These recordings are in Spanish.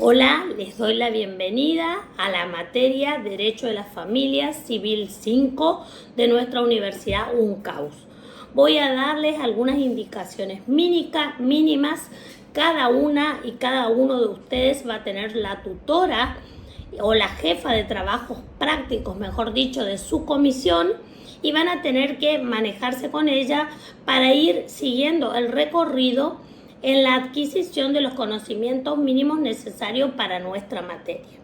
Hola, les doy la bienvenida a la materia Derecho de las Familias Civil 5 de nuestra Universidad UNCAUS. Voy a darles algunas indicaciones mínimas. Cada una y cada uno de ustedes va a tener la tutora o la jefa de trabajos prácticos, mejor dicho, de su comisión, y van a tener que manejarse con ella para ir siguiendo el recorrido en la adquisición de los conocimientos mínimos necesarios para nuestra materia.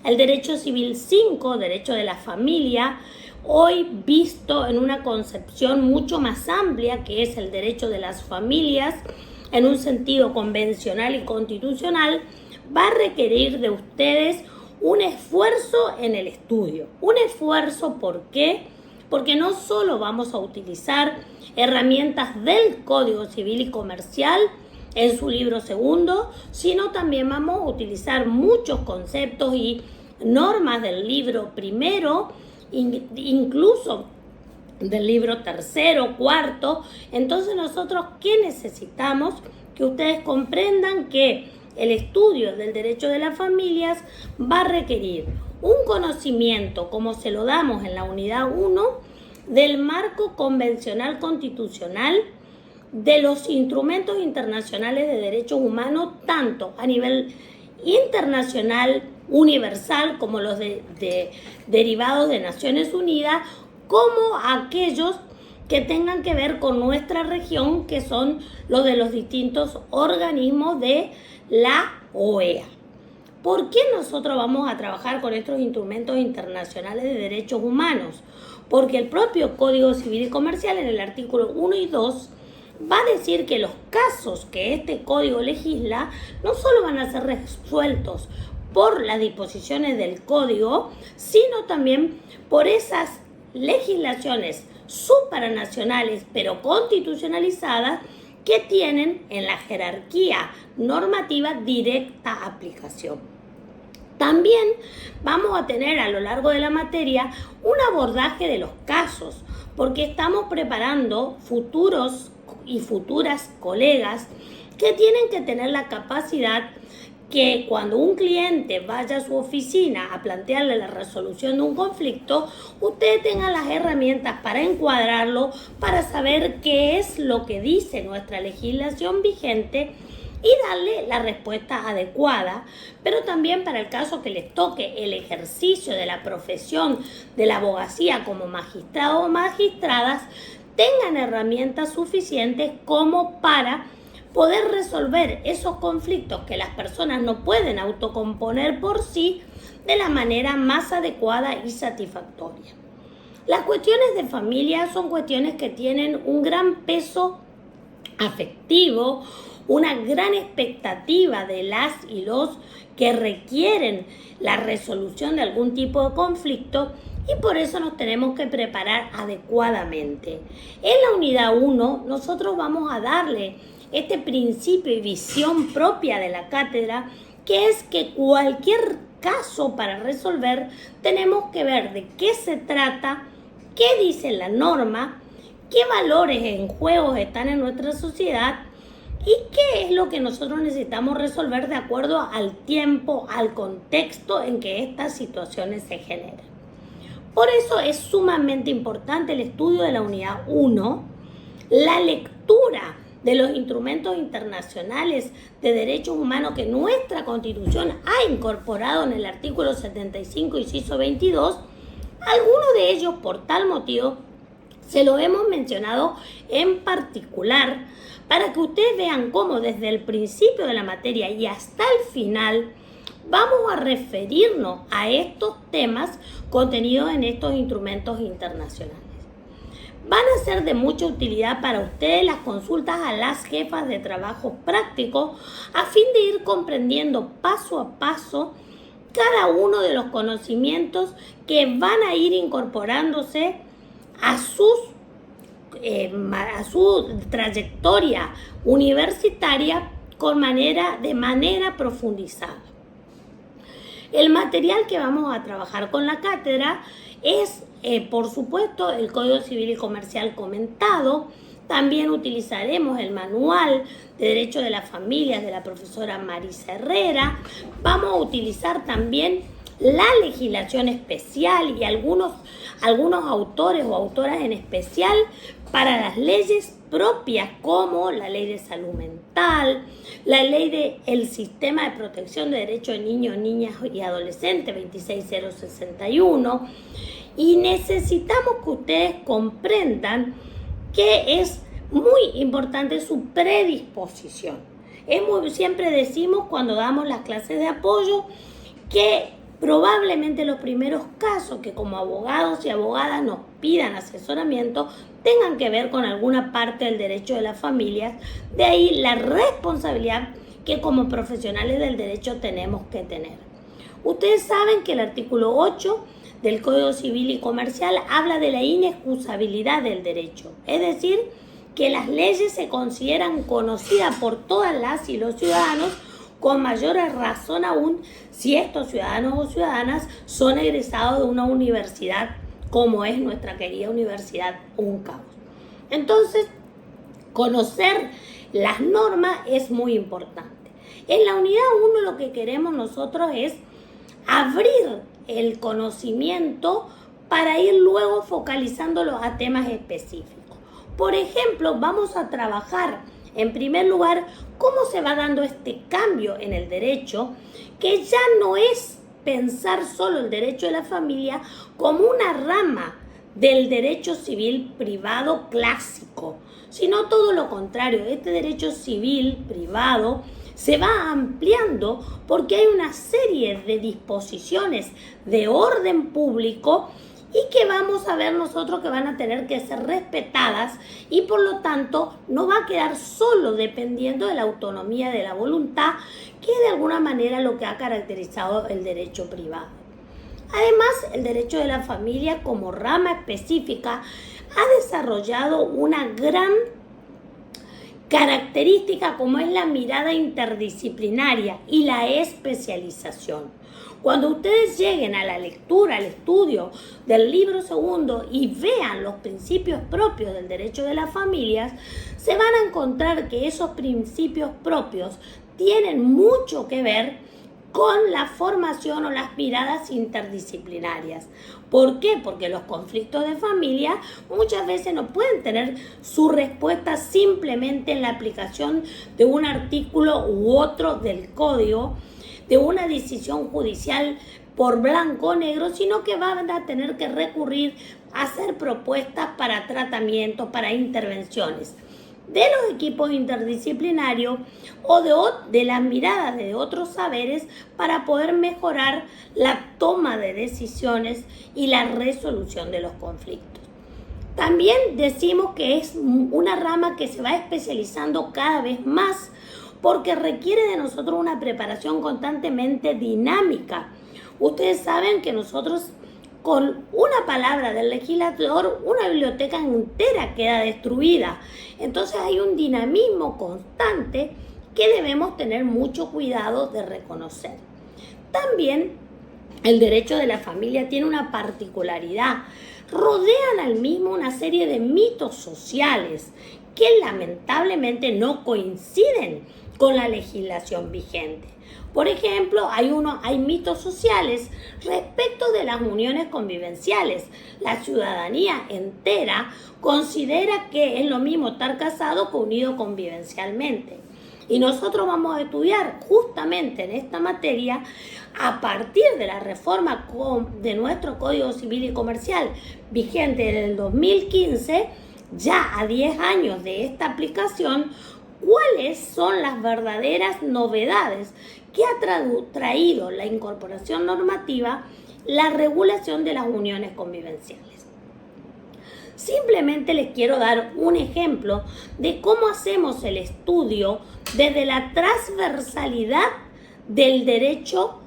El Derecho Civil 5, Derecho de la Familia, hoy visto en una concepción mucho más amplia, que es el derecho de las familias, en un sentido convencional y constitucional, va a requerir de ustedes un esfuerzo en el estudio. Un esfuerzo, ¿por qué? Porque no solo vamos a utilizar herramientas del Código Civil y Comercial en su libro segundo, sino también vamos a utilizar muchos conceptos y normas del libro primero, incluso del libro tercero, cuarto. Entonces nosotros, ¿qué necesitamos? Que ustedes comprendan que el estudio del derecho de las familias va a requerir un conocimiento, como se lo damos en la unidad 1, del marco convencional constitucional, de los instrumentos internacionales de derechos humanos, tanto a nivel internacional, universal, como los derivados de Naciones Unidas, como aquellos que tengan que ver con nuestra región, que son los de los distintos organismos de la OEA. ¿Por qué nosotros vamos a trabajar con estos instrumentos internacionales de derechos humanos? Porque el propio Código Civil y Comercial, en el artículo 1 y 2, va a decir que los casos que este código legisla no solo van a ser resueltos por las disposiciones del código, sino también por esas legislaciones supranacionales pero constitucionalizadas que tienen en la jerarquía normativa directa aplicación. También vamos a tener a lo largo de la materia un abordaje de los casos, porque estamos preparando futuros y futuras colegas que tienen que tener la capacidad que cuando un cliente vaya a su oficina a plantearle la resolución de un conflicto, usted tenga las herramientas para encuadrarlo, para saber qué es lo que dice nuestra legislación vigente y darle la respuesta adecuada, pero también para el caso que les toque el ejercicio de la profesión de la abogacía como magistrado o magistradas, tengan herramientas suficientes como para poder resolver esos conflictos que las personas no pueden autocomponer por sí de la manera más adecuada y satisfactoria. Las cuestiones de familia son cuestiones que tienen un gran peso afectivo, una gran expectativa de las y los que requieren la resolución de algún tipo de conflicto, y por eso nos tenemos que preparar adecuadamente. En la unidad 1 nosotros vamos a darle este principio y visión propia de la cátedra, que es que cualquier caso para resolver tenemos que ver de qué se trata, qué dice la norma, qué valores en juego están en nuestra sociedad y qué es lo que nosotros necesitamos resolver de acuerdo al tiempo, al contexto en que estas situaciones se generan. Por eso es sumamente importante el estudio de la unidad 1, la lectura de los instrumentos internacionales de derechos humanos que nuestra Constitución ha incorporado en el artículo 75, inciso 22. Algunos de ellos, por tal motivo, se lo hemos mencionado en particular para que ustedes vean cómo desde el principio de la materia y hasta el final vamos a referirnos a estos temas contenidos en estos instrumentos internacionales. Van a ser de mucha utilidad para ustedes las consultas a las jefas de trabajo práctico a fin de ir comprendiendo paso a paso cada uno de los conocimientos que van a ir incorporándose a su trayectoria universitaria de manera profundizada. El material que vamos a trabajar con la cátedra es, por supuesto, el Código Civil y Comercial comentado, También utilizaremos el manual de Derecho de las Familias de la profesora Marisa Herrera. Vamos a utilizar también la legislación especial y algunos autores o autoras en especial para las leyes propias, como la ley de salud mental, la ley del sistema de protección de derechos de niños, niñas y adolescentes 26061, y necesitamos que ustedes comprendan que es muy importante su predisposición. Siempre decimos cuando damos las clases de apoyo que probablemente los primeros casos que como abogados y abogadas nos pidan asesoramiento tengan que ver con alguna parte del derecho de las familias. De ahí la responsabilidad que como profesionales del derecho tenemos que tener. Ustedes saben que el artículo 8 del Código Civil y Comercial habla de la inexcusabilidad del derecho, es decir, que las leyes se consideran conocidas por todas las y los ciudadanos, con mayor razón aún si estos ciudadanos o ciudadanas son egresados de una universidad como es nuestra querida Universidad UNCAUS. Entonces, conocer las normas es muy importante. En la unidad 1 lo que queremos nosotros es abrir el conocimiento para ir luego focalizándolo a temas específicos. Por ejemplo, vamos a trabajar en primer lugar cómo se va dando este cambio en el derecho, que ya no es pensar solo el derecho de la familia como una rama del derecho civil privado clásico, sino todo lo contrario. Este derecho civil privado se va ampliando porque hay una serie de disposiciones de orden público y que vamos a ver nosotros que van a tener que ser respetadas, y por lo tanto no va a quedar solo dependiendo de la autonomía de la voluntad, que es de alguna manera lo que ha caracterizado el derecho privado. Además, el derecho de la familia como rama específica ha desarrollado una gran característica como es la mirada interdisciplinaria y la especialización. Cuando ustedes lleguen a la lectura, al estudio del libro segundo y vean los principios propios del derecho de las familias, se van a encontrar que esos principios propios tienen mucho que ver con la formación o las miradas interdisciplinarias. ¿Por qué? Porque los conflictos de familia muchas veces no pueden tener su respuesta simplemente en la aplicación de un artículo u otro del código, de una decisión judicial por blanco o negro, sino que van a tener que recurrir a hacer propuestas para tratamientos, para intervenciones de los equipos interdisciplinarios o de las miradas de otros saberes para poder mejorar la toma de decisiones y la resolución de los conflictos. También decimos que es una rama que se va especializando cada vez más porque requiere de nosotros una preparación constantemente dinámica. Ustedes saben que nosotros con una palabra del legislador, una biblioteca entera queda destruida. Entonces hay un dinamismo constante que debemos tener mucho cuidado de reconocer. También el derecho de la familia tiene una particularidad. Rodean al mismo una serie de mitos sociales que lamentablemente no coinciden con la legislación vigente. Por ejemplo, hay mitos sociales respecto de las uniones convivenciales. La ciudadanía entera considera que es lo mismo estar casado que unido convivencialmente. Y nosotros vamos a estudiar justamente en esta materia, a partir de la reforma de nuestro Código Civil y Comercial vigente desde el 2015, ya a 10 años de esta aplicación, cuáles son las verdaderas novedades que ha traído la incorporación normativa, la regulación de las uniones convivenciales. Simplemente les quiero dar un ejemplo de cómo hacemos el estudio desde la transversalidad del derecho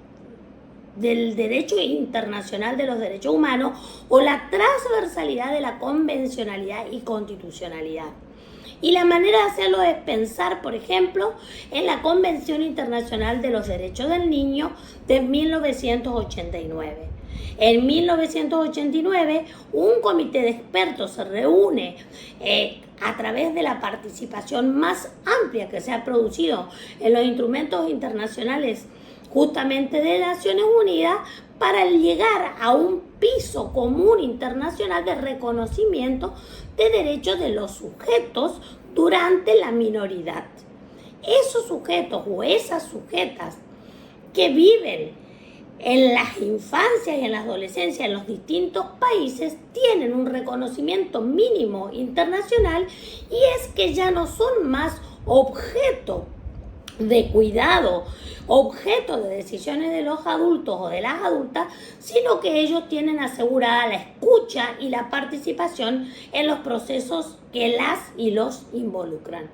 internacional de los derechos humanos o la transversalidad de la convencionalidad y constitucionalidad. Y la manera de hacerlo es pensar, por ejemplo, en la Convención Internacional de los Derechos del Niño de 1989. En 1989, un comité de expertos se reúne a través de la participación más amplia que se ha producido en los instrumentos internacionales justamente de Naciones Unidas para llegar a un piso común internacional de reconocimiento de derechos de los sujetos durante la minoridad. Esos sujetos o esas sujetas que viven en las infancias y en la adolescencia en los distintos países tienen un reconocimiento mínimo internacional, y es que ya no son más objeto de cuidado, objeto de decisiones de los adultos o de las adultas, sino que ellos tienen asegurada la escucha y la participación en los procesos que las y los involucran.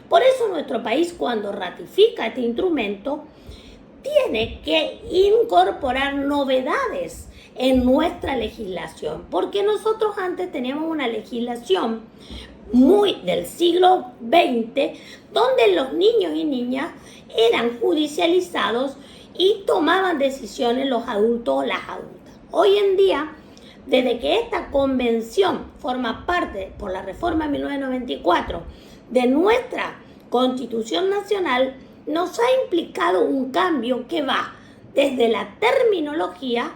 Por eso nuestro país, cuando ratifica este instrumento, tiene que incorporar novedades en nuestra legislación, porque nosotros antes teníamos una legislación muy del siglo XX, donde los niños y niñas eran judicializados y tomaban decisiones los adultos o las adultas. Hoy en día, desde que esta convención forma parte, por la reforma de 1994, de nuestra Constitución Nacional, nos ha implicado un cambio que va desde la terminología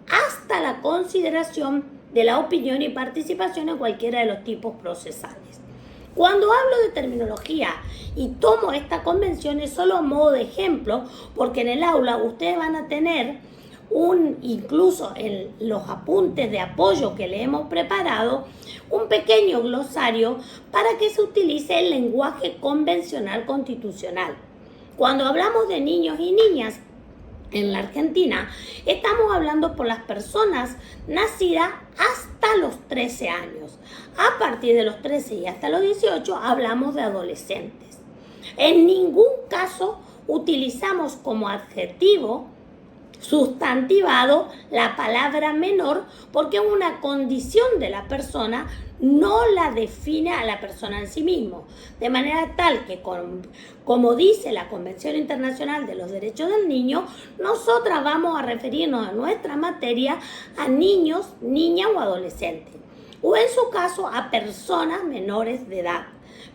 hasta la consideración de la opinión y participación en cualquiera de los tipos procesales. Cuando hablo de terminología y tomo esta convención es solo a modo de ejemplo, porque en el aula ustedes van a tener incluso en los apuntes de apoyo que le hemos preparado, un pequeño glosario para que se utilice el lenguaje convencional constitucional. Cuando hablamos de niños y niñas en la Argentina, estamos hablando por las personas nacidas hasta los 13 años. A partir de los 13 y hasta los 18 hablamos de adolescentes. En ningún caso utilizamos como adjetivo sustantivado la palabra menor, porque es una condición de la persona, no la define a la persona en sí mismo, de manera tal que, como dice la Convención Internacional de los Derechos del Niño, nosotras vamos a referirnos a nuestra materia a niños, niñas o adolescentes, o en su caso a personas menores de edad,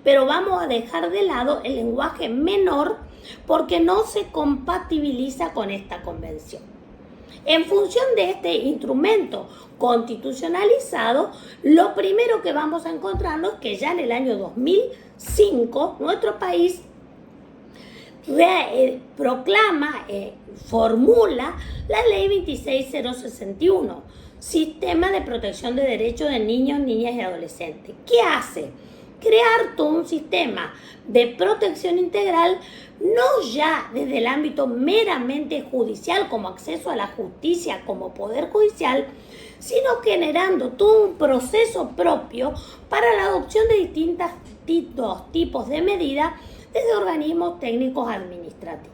pero vamos a dejar de lado el lenguaje menor porque no se compatibiliza con esta convención. En función de este instrumento constitucionalizado, lo primero que vamos a encontrarnos es que ya en el año 2005 nuestro país formula la Ley 26061, Sistema de Protección de Derechos de Niños, Niñas y Adolescentes. ¿Qué hace? Crear todo un sistema de protección integral, no ya desde el ámbito meramente judicial, como acceso a la justicia como poder judicial, sino generando todo un proceso propio para la adopción de distintos tipos de medidas desde organismos técnicos administrativos.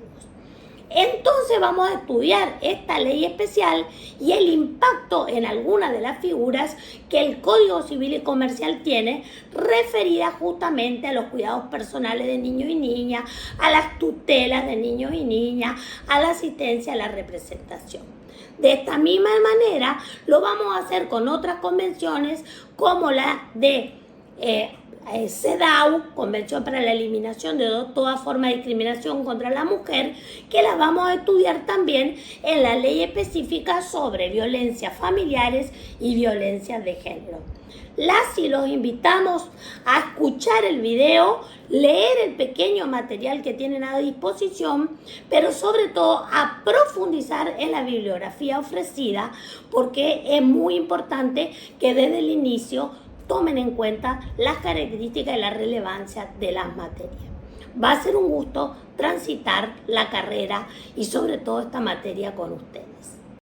Entonces vamos a estudiar esta ley especial y el impacto en algunas de las figuras que el Código Civil y Comercial tiene referidas justamente a los cuidados personales de niños y niñas, a las tutelas de niños y niñas, a la asistencia, a la representación. De esta misma manera lo vamos a hacer con otras convenciones como la de CEDAW, Convención para la Eliminación de toda forma de discriminación contra la mujer, que la vamos a estudiar también en la ley específica sobre violencias familiares y violencias de género. Las y los invitamos a escuchar el video, leer el pequeño material que tienen a disposición, pero sobre todo a profundizar en la bibliografía ofrecida, porque es muy importante que desde el inicio tomen en cuenta las características y la relevancia de las materias. Va a ser un gusto transitar la carrera y sobre todo esta materia con ustedes.